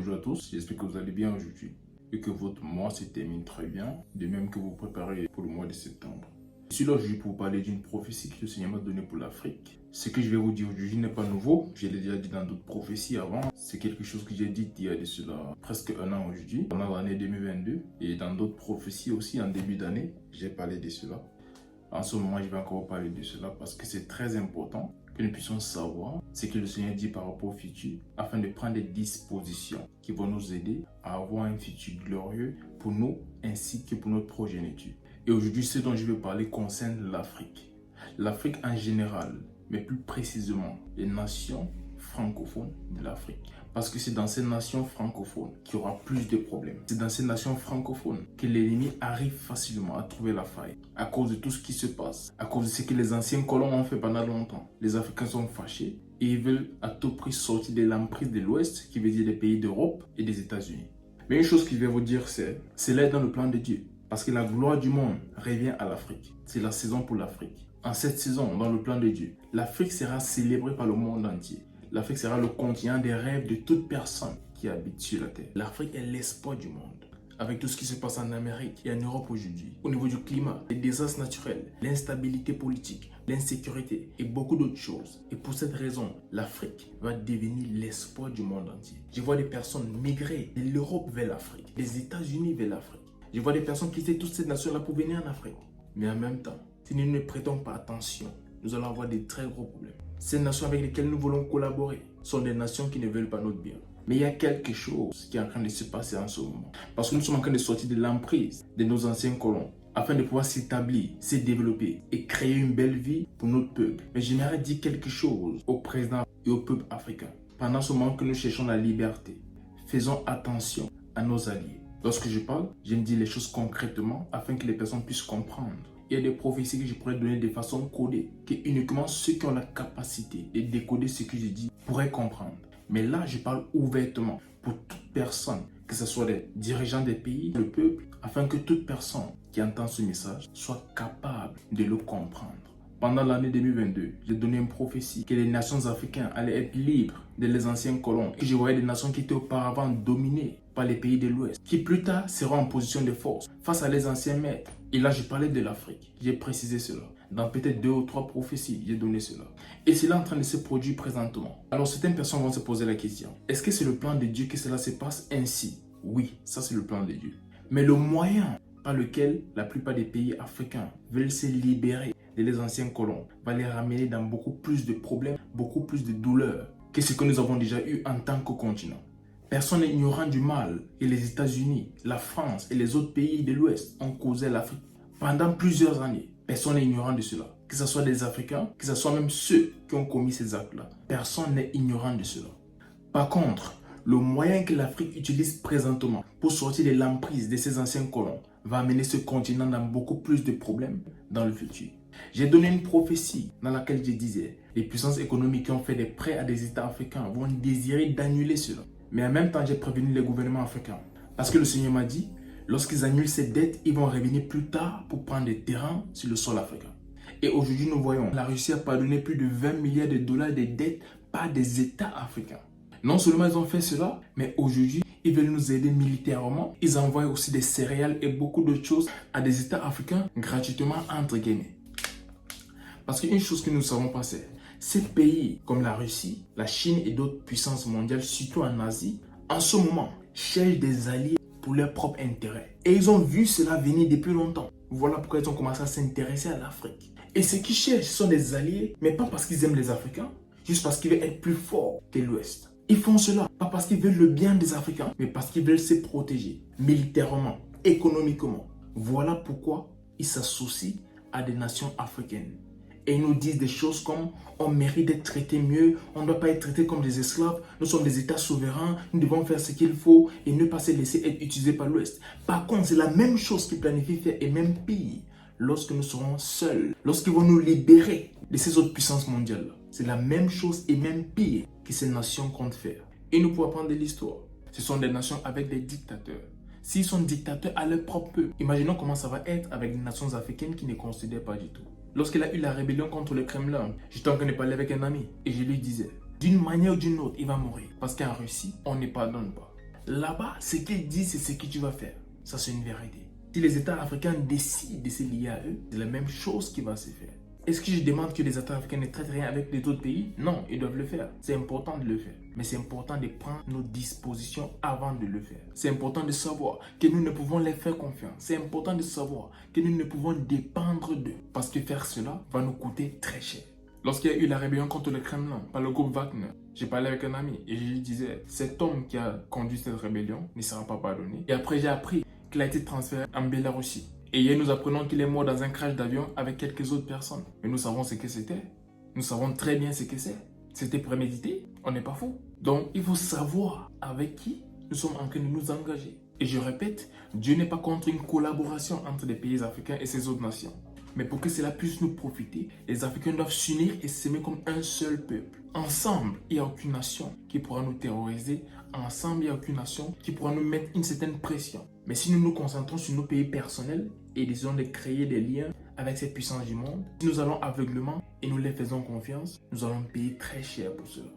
bonjour à tous, j'espère que vous allez bien aujourd'hui et que votre mois se termine très bien, de même que vous préparez pour le mois de septembre. Je suis là aujourd'hui pour vous parler d'une prophétie que le Seigneur m'a donnée pour l'Afrique. Ce que je vais vous dire aujourd'hui n'est pas nouveau, je l'ai déjà dit dans d'autres prophéties avant. C'est quelque chose que j'ai dit il y a de cela presque un an aujourd'hui, pendant l'année 2022, et dans d'autres prophéties aussi en début d'année, j'ai parlé de cela. En ce moment, je vais encore parler de cela parce que c'est très important que nous puissions savoir ce que le Seigneur dit par rapport au futur afin de prendre des dispositions qui vont nous aider à avoir un futur glorieux pour nous ainsi que pour notre progéniture. Et aujourd'hui, ce dont je vais parler concerne l'Afrique. L'Afrique en général, mais plus précisément les nations francophones de l'Afrique. Parce que c'est dans ces nations francophones qu'il y aura plus de problèmes. C'est dans ces nations francophones que l'ennemi arrive facilement à trouver la faille. À cause de tout ce qui se passe, à cause de ce que les anciens colons ont fait pendant longtemps. Les Africains sont fâchés et ils veulent à tout prix sortir de l'emprise de l'Ouest, qui veut dire des pays d'Europe et des États-Unis. Mais une chose que je vais vous dire, c'est là dans le plan de Dieu. Parce que la gloire du monde revient à l'Afrique. C'est la saison pour l'Afrique. En cette saison, dans le plan de Dieu, l'Afrique sera célébrée par le monde entier. L'Afrique sera le continent des rêves de toute personne qui habite sur la terre. L'Afrique est l'espoir du monde. Avec tout ce qui se passe en Amérique et en Europe aujourd'hui, au niveau du climat, les désastres naturels, l'instabilité politique, l'insécurité et beaucoup d'autres choses. Et pour cette raison, l'Afrique va devenir l'espoir du monde entier. Je vois des personnes migrer de l'Europe vers l'Afrique, des États-Unis vers l'Afrique. Je vois des personnes quitter toutes ces nations-là pour venir en Afrique. Mais en même temps, si nous ne prêtons pas attention, nous allons avoir des très gros problèmes. Ces nations avec lesquelles nous voulons collaborer sont des nations qui ne veulent pas notre bien. Mais il y a quelque chose qui est en train de se passer en ce moment. Parce que nous sommes en train de sortir de l'emprise de nos anciens colons afin de pouvoir s'établir, se développer et créer une belle vie pour notre peuple. Mais j'aimerais dire quelque chose au président et au peuple africain. Pendant ce moment que nous cherchons la liberté, faisons attention à nos alliés. Lorsque je parle, je me dis les choses concrètement afin que les personnes puissent comprendre. Il y a des prophéties que je pourrais donner de façon codée, que uniquement ceux qui ont la capacité de décoder ce que je dis pourraient comprendre. Mais là, je parle ouvertement pour toute personne, que ce soit les dirigeants des pays, le peuple, afin que toute personne qui entend ce message soit capable de le comprendre. Pendant l'année 2022, j'ai donné une prophétie que les nations africaines allaient être libres de les anciens colons. Et je voyais des nations qui étaient auparavant dominées par les pays de l'Ouest, qui plus tard seront en position de force face à les anciens maîtres. Et là, je parlais de l'Afrique. J'ai précisé cela. Dans peut-être 2 ou 3 prophéties, j'ai donné cela. Et c'est là en train de se produire présentement. Alors certaines personnes vont se poser la question. Est-ce que c'est le plan de Dieu que cela se passe ainsi? Oui, ça c'est le plan de Dieu. Mais le moyen par lequel la plupart des pays africains veulent se libérer de les anciens colons va les ramener dans beaucoup plus de problèmes, beaucoup plus de douleurs que ce que nous avons déjà eu en tant que continent. Personne n'est ignorant du mal que les États-Unis, la France et les autres pays de l'Ouest ont causé à l'Afrique pendant plusieurs années. Personne n'est ignorant de cela. Que ce soit des Africains, que ce soit même ceux qui ont commis ces actes-là. Personne n'est ignorant de cela. Par contre, le moyen que l'Afrique utilise présentement pour sortir de l'emprise de ces anciens colons va amener ce continent dans beaucoup plus de problèmes dans le futur. J'ai donné une prophétie dans laquelle je disais les puissances économiques qui ont fait des prêts à des États africains vont désirer d'annuler cela. Mais en même temps, j'ai prévenu les gouvernements africains. Parce que le Seigneur m'a dit, lorsqu'ils annulent ces dettes, ils vont revenir plus tard pour prendre des terrains sur le sol africain. Et aujourd'hui, nous voyons, la Russie a pardonné plus de 20 milliards de dollars de dettes par des États africains. Non seulement ils ont fait cela, mais aujourd'hui, ils veulent nous aider militairement. Ils envoient aussi des céréales et beaucoup d'autres choses à des États africains gratuitement, entre guillemets. Parce qu'une chose que nous savons pas, c'est ces pays comme la Russie, la Chine et d'autres puissances mondiales, surtout en Asie, en ce moment, cherchent des alliés pour leur propre intérêt. Et ils ont vu cela venir depuis longtemps. Voilà pourquoi ils ont commencé à s'intéresser à l'Afrique. Et ceux qui cherchent sont des alliés, mais pas parce qu'ils aiment les Africains, juste parce qu'ils veulent être plus forts que l'Ouest. Ils font cela, pas parce qu'ils veulent le bien des Africains, mais parce qu'ils veulent se protéger militairement, économiquement. Voilà pourquoi ils s'associent à des nations africaines. Et ils nous disent des choses comme on mérite d'être traité mieux, on ne doit pas être traité comme des esclaves, nous sommes des États souverains, nous devons faire ce qu'il faut et ne pas se laisser être utilisés par l'Ouest. Par contre, c'est la même chose qu'ils planifient faire et même pire lorsque nous serons seuls, lorsqu'ils vont nous libérer de ces autres puissances mondiales. C'est la même chose et même pire que ces nations comptent faire. Et nous pouvons apprendre de l'histoire. Ce sont des nations avec des dictateurs. S'ils sont dictateurs à leur propre peuple, imaginons comment ça va être avec des nations africaines qui ne considèrent pas du tout. Lorsqu'il a eu la rébellion contre le Kremlin, j'étais en train de parler avec un ami et je lui disais, d'une manière ou d'une autre, il va mourir. Parce qu'en Russie, on ne pardonne pas. Là-bas, ce qu'ils disent, c'est ce que tu vas faire. Ça, c'est une vérité. Si les États africains décident de se lier à eux, c'est la même chose qui va se faire. Est-ce que je demande que les États africains ne traitent rien avec les autres pays? Non, ils doivent le faire. C'est important de le faire. Mais c'est important de prendre nos dispositions avant de le faire. C'est important de savoir que nous ne pouvons les faire confiance. C'est important de savoir que nous ne pouvons dépendre d'eux. Parce que faire cela va nous coûter très cher. Lorsqu'il y a eu la rébellion contre le Kremlin par le groupe Wagner, j'ai parlé avec un ami et je lui disais, cet homme qui a conduit cette rébellion ne sera pas pardonné. Et après, j'ai appris qu'il a été transféré en Biélorussie. Et hier, nous apprenons qu'il est mort dans un crash d'avion avec quelques autres personnes. Mais nous savons ce que c'était. Nous savons très bien ce que c'est. C'était prémédité. On n'est pas fou. Donc, il faut savoir avec qui nous sommes en train de nous engager. Et je répète, Dieu n'est pas contre une collaboration entre les pays africains et ces autres nations. Mais pour que cela puisse nous profiter, les Africains doivent s'unir et s'aimer comme un seul peuple. Ensemble, il n'y a aucune nation qui pourra nous terroriser. Ensemble, il n'y a aucune nation qui pourra nous mettre une certaine pression. Mais si nous nous concentrons sur nos pays personnels et décidons de créer des liens avec ces puissances du monde, si nous allons aveuglement et nous les faisons confiance, nous allons payer très cher pour cela.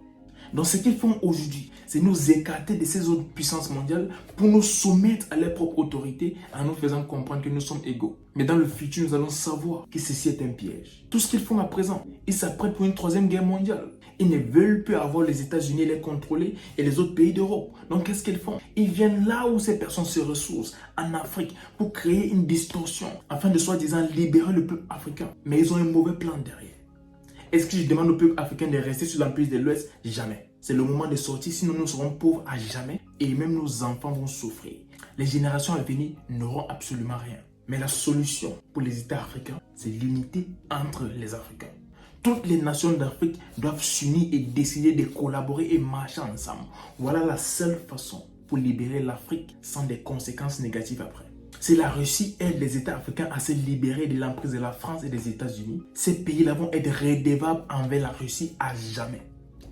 Donc ce qu'ils font aujourd'hui, c'est nous écarter de ces autres puissances mondiales pour nous soumettre à leur propre autorité en nous faisant comprendre que nous sommes égaux. Mais dans le futur, nous allons savoir que ceci est un piège. Tout ce qu'ils font à présent, ils s'apprêtent pour une troisième guerre mondiale. Ils ne veulent plus avoir les États-Unis les contrôler et les autres pays d'Europe. Donc qu'est-ce qu'ils font? Ils viennent là où ces personnes se ressourcent, en Afrique, pour créer une distorsion afin de soi-disant libérer le peuple africain. Mais ils ont un mauvais plan derrière. Est-ce que je demande au peuple africain de rester sous l'emprise de l'Ouest? Jamais. C'est le moment de sortir, sinon nous serons pauvres à jamais et même nos enfants vont souffrir. Les générations à venir n'auront absolument rien. Mais la solution pour les États africains, c'est l'unité entre les Africains. Toutes les nations d'Afrique doivent s'unir et décider de collaborer et marcher ensemble. Voilà la seule façon pour libérer l'Afrique sans des conséquences négatives après. Si la Russie aide les États africains à se libérer de l'emprise de la France et des États-Unis, ces pays-là vont être redevables envers la Russie à jamais.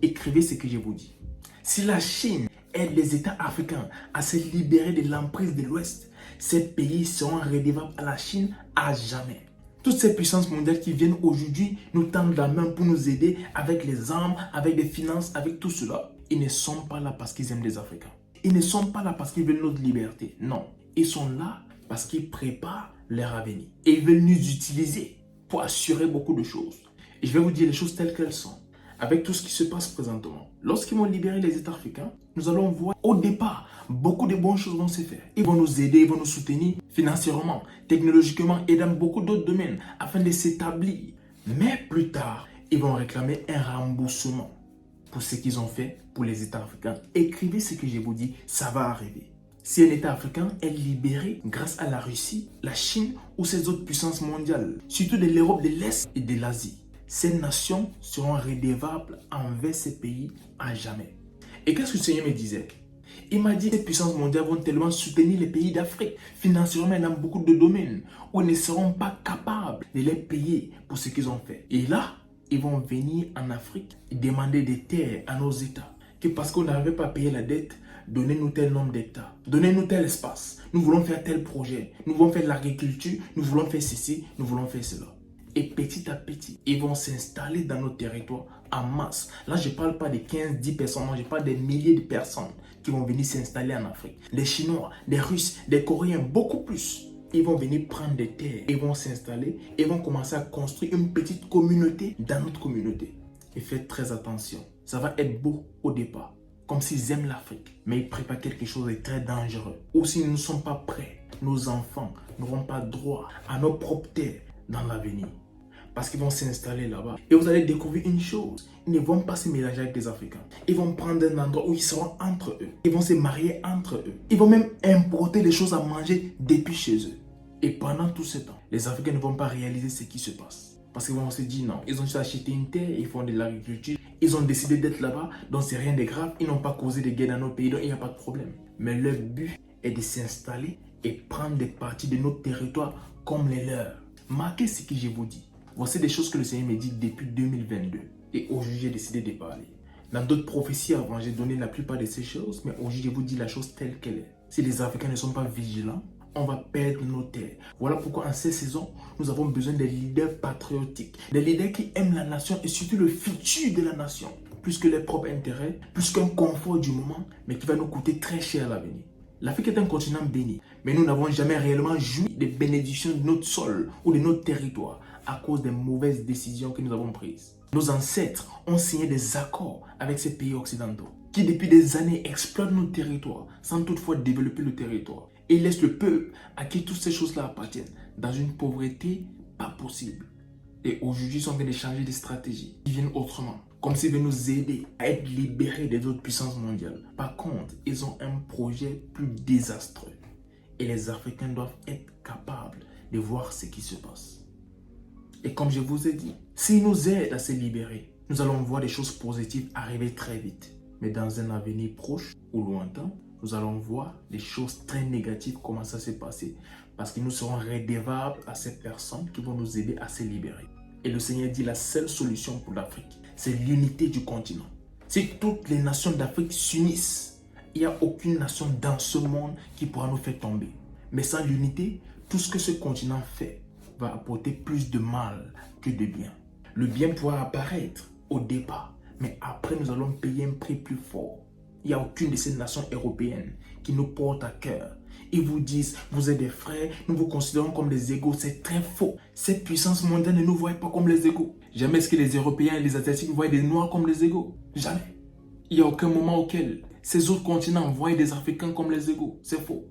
Écrivez ce que je vous dis. Si la Chine aide les États africains à se libérer de l'emprise de l'Ouest, ces pays seront redevables à la Chine à jamais. Toutes ces puissances mondiales qui viennent aujourd'hui nous tendent la main pour nous aider avec les armes, avec des finances, avec tout cela. Ils ne sont pas là parce qu'ils aiment les Africains. Ils ne sont pas là parce qu'ils veulent notre liberté. Non, ils sont là parce qu'ils préparent leur avenir. Et ils veulent nous utiliser pour assurer beaucoup de choses. Et je vais vous dire les choses telles qu'elles sont. Avec tout ce qui se passe présentement, lorsqu'ils vont libérer les États africains, nous allons voir au départ, beaucoup de bonnes choses vont se faire. Ils vont nous aider, ils vont nous soutenir financièrement, technologiquement et dans beaucoup d'autres domaines afin de s'établir. Mais plus tard, ils vont réclamer un remboursement pour ce qu'ils ont fait pour les États africains. Écrivez ce que je vous dis, ça va arriver. Si un État africain est libéré grâce à la Russie, la Chine ou ces autres puissances mondiales, surtout de l'Europe de l'Est et de l'Asie, ces nations seront redevables envers ces pays à jamais. Et qu'est-ce que le Seigneur me disait? Il m'a dit que ces puissances mondiales vont tellement soutenir les pays d'Afrique financièrement dans beaucoup de domaines où ils ne seront pas capables de les payer pour ce qu'ils ont fait. Et là, ils vont venir en Afrique et demander des terres à nos États. Que parce qu'on n'avait pas payé la dette, donnez-nous tel nombre d'hectares, donnez-nous tel espace. Nous voulons faire tel projet, nous voulons faire de l'agriculture, nous voulons faire ceci, nous voulons faire cela. Et petit à petit, ils vont s'installer dans nos territoires en masse. Là, je ne parle pas de 15-10 personnes, non, je parle des milliers de personnes qui vont venir s'installer en Afrique. Des Chinois, des Russes, des Coréens, beaucoup plus. Ils vont venir prendre des terres, ils vont s'installer et vont commencer à construire une petite communauté dans notre communauté. Et faites très attention, ça va être beau au départ, comme s'ils aiment l'Afrique, mais ils préparent quelque chose de très dangereux. Ou si nous ne sommes pas prêts, nos enfants n'auront pas droit à nos propres terres dans l'avenir. Parce qu'ils vont s'installer là-bas. Et vous allez découvrir une chose. Ils ne vont pas se mélanger avec des Africains. Ils vont prendre un endroit où ils seront entre eux. Ils vont se marier entre eux. Ils vont même importer des choses à manger depuis chez eux. Et pendant tout ce temps, les Africains ne vont pas réaliser ce qui se passe. Parce qu'ils vont se dire non, ils ont juste acheté une terre, ils font de l'agriculture. Ils ont décidé d'être là-bas, donc c'est rien de grave. Ils n'ont pas causé de guerre dans nos pays, donc il n'y a pas de problème. Mais leur but est de s'installer et prendre des parties de notre territoire comme les leurs. Marquez ce que je vous dis. Voici des choses que le Seigneur me dit depuis 2022. Et aujourd'hui, j'ai décidé de parler. Dans d'autres prophéties avant, j'ai donné la plupart de ces choses, mais aujourd'hui, je vous dis la chose telle qu'elle est. Si les Africains ne sont pas vigilants, on va perdre nos terres. Voilà pourquoi en ces saisons, nous avons besoin des leaders patriotiques. Des leaders qui aiment la nation et surtout le futur de la nation. plus que les propres intérêts, plus qu'un confort du moment, mais qui va nous coûter très cher à l'avenir. L'Afrique est un continent béni, mais nous n'avons jamais réellement joui des bénédictions de notre sol ou de notre territoire à cause des mauvaises décisions que nous avons prises. Nos ancêtres ont signé des accords avec ces pays occidentaux qui depuis des années exploitent nos territoires sans toutefois développer le territoire et laissent le peuple à qui toutes ces choses-là appartiennent dans une pauvreté pas possible. Et aujourd'hui, ils sont en train de changer de stratégie. Ils viennent autrement, comme s'ils veulent nous aider à être libérés des autres puissances mondiales. Par contre, ils ont un projet plus désastreux. Et les Africains doivent être capables de voir ce qui se passe. Et comme je vous ai dit, s'ils nous aident à se libérer, nous allons voir des choses positives arriver très vite. Mais dans un avenir proche ou lointain, nous allons voir des choses très négatives commencer à se passer parce que nous serons redevables à ces personnes qui vont nous aider à se libérer. Et le Seigneur dit la seule solution pour l'Afrique, c'est l'unité du continent. Si toutes les nations d'Afrique s'unissent, il n'y a aucune nation dans ce monde qui pourra nous faire tomber. Mais sans l'unité, tout ce que ce continent fait va apporter plus de mal que de bien. Le bien pourra apparaître au départ, mais après nous allons payer un prix plus fort. Il n'y a aucune de ces nations européennes qui nous porte à cœur. Ils vous disent, vous êtes des frères, nous vous considérons comme des égaux. C'est très faux. Cette puissance mondiale ne nous voit pas comme les égaux. Jamais est-ce que les Européens et les Asiatiques voient des Noirs comme les égaux. Jamais. Il n'y a aucun moment auquel ces autres continents voient des Africains comme les égaux. C'est faux.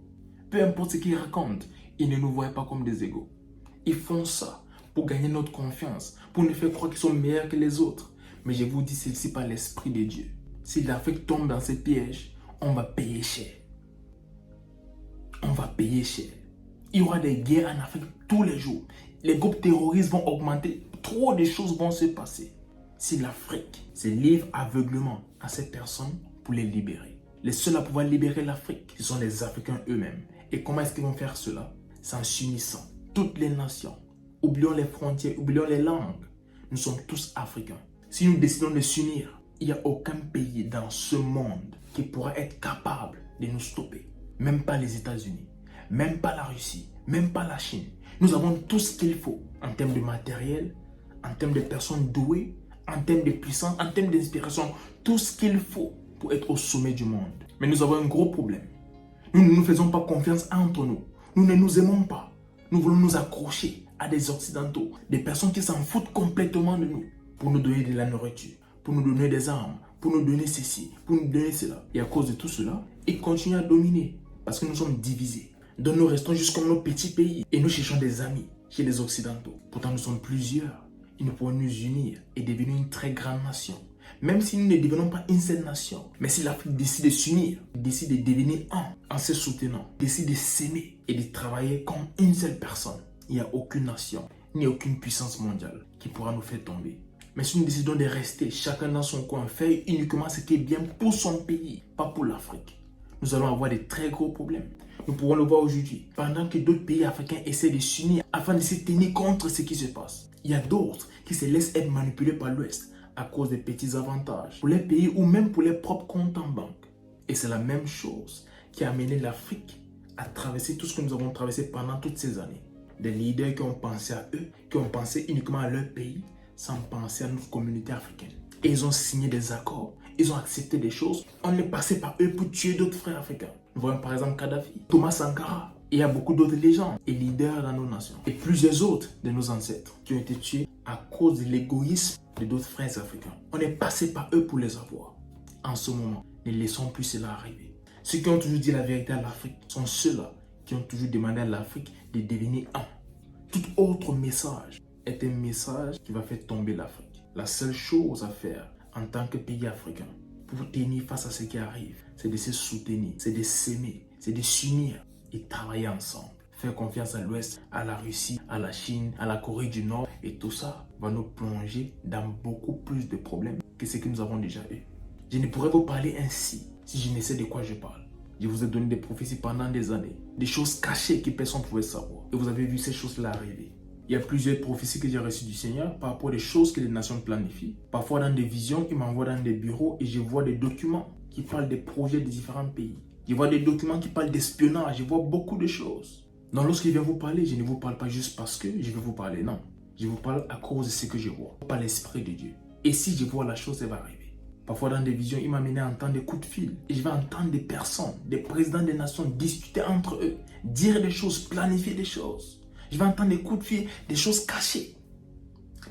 Peu importe ce qu'ils racontent, ils ne nous voient pas comme des égaux. Ils font ça pour gagner notre confiance, pour nous faire croire qu'ils sont meilleurs que les autres. Mais je vous dis ceci par l'Esprit de Dieu. Si l'Afrique tombe dans ces pièges, on va payer cher. On va payer cher. Il y aura des guerres en Afrique tous les jours. Les groupes terroristes vont augmenter. Trop de choses vont se passer. Si l'Afrique se livre aveuglement à ces personnes pour les libérer. Les seuls à pouvoir libérer l'Afrique, ce sont les Africains eux-mêmes. Et comment est-ce qu'ils vont faire cela? C'est en s'unissant. Toutes les nations. Oublions les frontières, oublions les langues. Nous sommes tous Africains. Si nous décidons de s'unir, il n'y a aucun pays dans ce monde qui pourra être capable de nous stopper. Même pas les États-Unis, même pas la Russie, même pas la Chine. Nous avons tout ce qu'il faut en termes de matériel, en termes de personnes douées, en termes de puissance, en termes d'inspiration. Tout ce qu'il faut pour être au sommet du monde. Mais nous avons un gros problème. Nous ne nous faisons pas confiance entre nous. Nous ne nous aimons pas. Nous voulons nous accrocher à des Occidentaux, des personnes qui s'en foutent complètement de nous pour nous donner de la nourriture, pour nous donner des armes, pour nous donner ceci, pour nous donner cela. Et à cause de tout cela, ils continuent à dominer parce que nous sommes divisés. Donc nous restons juste comme nos petits pays et nous cherchons des amis chez les Occidentaux. Pourtant nous sommes plusieurs. Ils nous pourront nous unir et devenir une très grande nation. Même si nous ne devenons pas une seule nation, mais si l'Afrique décide de s'unir, décide de devenir un en se soutenant, décide de s'aimer et de travailler comme une seule personne, il n'y a aucune nation ni aucune puissance mondiale qui pourra nous faire tomber. Mais si nous décidons de rester chacun dans son coin, faire uniquement ce qui est bien pour son pays, pas pour l'Afrique, nous allons avoir des très gros problèmes. Nous pourrons le voir aujourd'hui, pendant que d'autres pays africains essaient de s'unir afin de se tenir contre ce qui se passe. Il y a d'autres qui se laissent être manipulés par l'Ouest à cause des petits avantages pour les pays ou même pour les propres comptes en banque. Et c'est la même chose qui a amené l'Afrique à traverser tout ce que nous avons traversé pendant toutes ces années. Des leaders qui ont pensé à eux, qui ont pensé uniquement à leur pays, sans penser à notre communauté africaine. Et ils ont signé des accords, ils ont accepté des choses. On est passé par eux pour tuer d'autres frères africains. Nous voyons par exemple Kadhafi, Thomas Sankara. Et il y a beaucoup d'autres légendes et leaders dans nos nations. Et plusieurs autres de nos ancêtres qui ont été tués à cause de l'égoïsme de d'autres frères africains. On est passé par eux pour les avoir. En ce moment, ne laissons plus cela arriver. Ceux qui ont toujours dit la vérité à l'Afrique sont ceux-là qui ont toujours demandé à l'Afrique de devenir un. Tout autre message est un message qui va faire tomber l'Afrique. La seule chose à faire en tant que pays africain pour tenir face à ce qui arrive, c'est de se soutenir, c'est de s'aimer, c'est de s'unir et travailler ensemble. Faire confiance à l'Ouest, à la Russie, à la Chine, à la Corée du Nord. Et tout ça va nous plonger dans beaucoup plus de problèmes que ce que nous avons déjà eu. Je ne pourrais vous parler ainsi si je ne sais de quoi je parle. Je vous ai donné des prophéties pendant des années, des choses cachées que personne ne pouvait savoir. Et vous avez vu ces choses-là arriver. Il y a plusieurs prophéties que j'ai reçues du Seigneur par rapport à des choses que les nations planifient. Parfois dans des visions, il m'envoie dans des bureaux et je vois des documents qui parlent des projets de différents pays. Je vois des documents qui parlent d'espionnage, je vois beaucoup de choses. Donc lorsqu'il vient vous parler, je ne vous parle pas juste parce que je vais vous parler, non. Je vous parle à cause de ce que je vois, par l'Esprit de Dieu. Et si je vois la chose, elle va arriver. Parfois dans des visions, il m'a amené à entendre des coups de fil. Et je vais entendre des personnes, des présidents des nations discuter entre eux, dire des choses, planifier des choses. Je vais entendre des coups de fil, des choses cachées.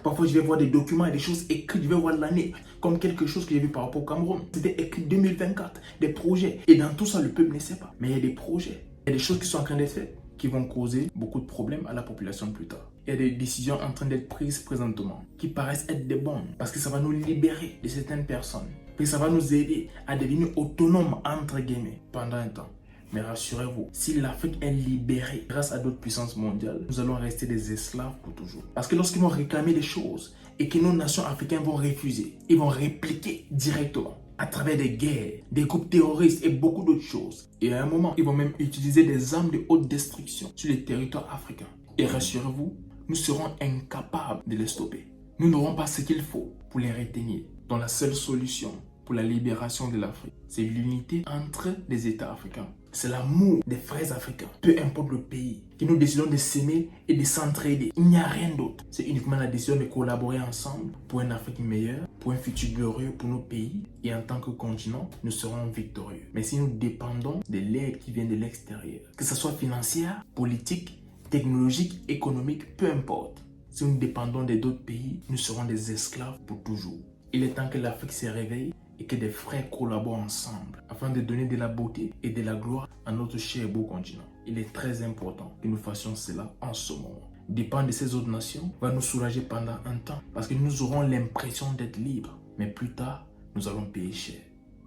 Parfois, je vais voir des documents et des choses écrites. Je vais voir l'année comme quelque chose que j'ai vu par rapport au Cameroun. C'était écrit 2024, des projets. Et dans tout ça, le peuple ne sait pas. Mais il y a des projets. Il y a des choses qui sont en train d'être faites qui vont causer beaucoup de problèmes à la population plus tard. Il y a des décisions en train d'être prises présentement qui paraissent être des bonnes parce que ça va nous libérer de certaines personnes. Et ça va nous aider à devenir autonomes, entre guillemets, pendant un temps. Mais rassurez-vous, si l'Afrique est libérée grâce à d'autres puissances mondiales, nous allons rester des esclaves pour toujours. Parce que lorsqu'ils vont réclamer des choses et que nos nations africaines vont refuser, ils vont répliquer directement à travers des guerres, des groupes terroristes et beaucoup d'autres choses. Et à un moment, ils vont même utiliser des armes de haute destruction sur les territoires africains. Et rassurez-vous, nous serons incapables de les stopper. Nous n'aurons pas ce qu'il faut pour les retenir. Donc la seule solution pour la libération de l'Afrique, c'est l'unité entre les États africains. C'est l'amour des frères africains, peu importe le pays, que nous décidons de s'aimer et de s'entraider. Il n'y a rien d'autre. C'est uniquement la décision de collaborer ensemble pour une Afrique meilleure, pour un futur glorieux pour nos pays. Et en tant que continent, nous serons victorieux. Mais si nous dépendons de l'aide qui vient de l'extérieur, que ce soit financière, politique, technologique, économique, peu importe. Si nous dépendons d'autres pays, nous serons des esclaves pour toujours. Il est temps que l'Afrique se réveille et que des frères collaborent ensemble afin de donner de la beauté et de la gloire à notre cher et beau continent. Il est très important que nous fassions cela en ce moment. Dépendre de ces autres nations va nous soulager pendant un temps parce que nous aurons l'impression d'être libres. Mais plus tard, nous allons payer cher.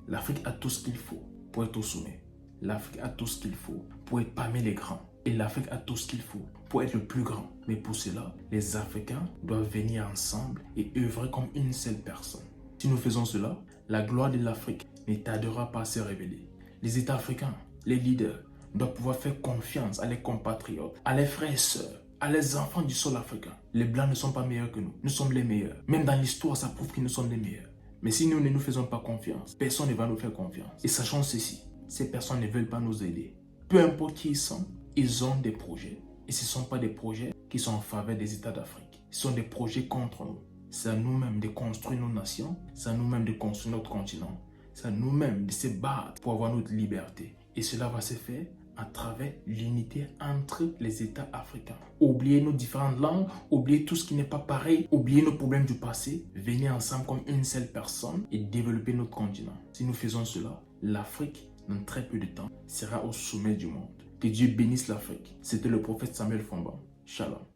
L'Afrique a tout ce qu'il faut pour être au sommet. L'Afrique a tout ce qu'il faut pour être parmi les grands. Et l'Afrique a tout ce qu'il faut pour être le plus grand. Mais pour cela, les Africains doivent venir ensemble et œuvrer comme une seule personne. Si nous faisons cela, la gloire de l'Afrique ne tardera pas à se révéler. Les États africains, les leaders, doivent pouvoir faire confiance à leurs compatriotes, à leurs frères et sœurs, à leurs enfants du sol africain. Les Blancs ne sont pas meilleurs que nous. Nous sommes les meilleurs. Même dans l'histoire, ça prouve que nous sommes les meilleurs. Mais si nous ne nous faisons pas confiance, personne ne va nous faire confiance. Et sachons ceci, ces personnes ne veulent pas nous aider. Peu importe qui ils sont, ils ont des projets. Et ce ne sont pas des projets qui sont en faveur des États d'Afrique. Ce sont des projets contre nous. C'est à nous-mêmes de construire nos nations. C'est à nous-mêmes de construire notre continent. C'est à nous-mêmes de se battre pour avoir notre liberté. Et cela va se faire à travers l'unité entre les États africains. Oubliez nos différentes langues, oubliez tout ce qui n'est pas pareil, oubliez nos problèmes du passé. Venez ensemble comme une seule personne et développer notre continent. Si nous faisons cela, l'Afrique, dans très peu de temps, sera au sommet du monde. Que Dieu bénisse l'Afrique. C'était le prophète Samuel Fomba. Shalom.